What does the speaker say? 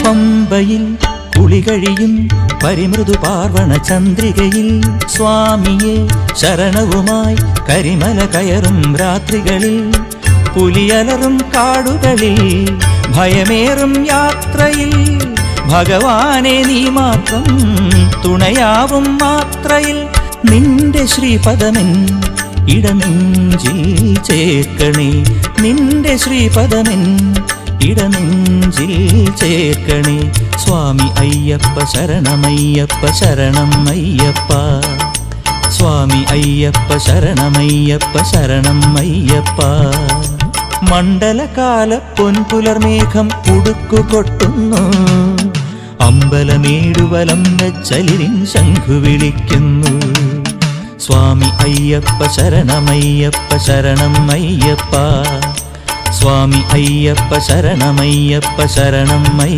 പമ്പയിൽ കുളികഴിയും പരിമൃദു പാർവണ ചന്ദ്രികയിൽ സ്വാമിയെ ശരണവുമായി കരിമല കയറും രാത്രികളിൽ പുലിയലറും കാടുകളിൽ ഭയമേറും യാത്രയിൽ ഭഗവാനെ നീ മാത്രം തുണയാവും മാത്രയിൽ നിന്റെ ശ്രീപദമെൻ ഇടനെഞ്ചിൽ ചേർക്കണേ നിന്റെ ശ്രീപദമെൻ ഇടനെഞ്ചിൽ ചേർക്കണേ സ്വാമി അയ്യപ്പ ശരണമയ്യപ്പ ശരണം അയ്യപ്പ സ്വാമി അയ്യപ്പ ശരണമയ്യപ്പ ശരണം അയ്യപ്പ മണ്ഡലകാല പൊൻപുലർമേഘം ഉടുക്കു കൊട്ടുന്നു അമ്പലമേടുവലം വെച്ചലിരിൻ ശംഖു വിളിക്കുന്നു സ്വാമി അയ്യപ്പ ശരണമയ്യപ്പ ശരണം അയ്യപ്പ സ്വാമി അയ്യപ്പ ശരണമയ്യപ്പ ശരണം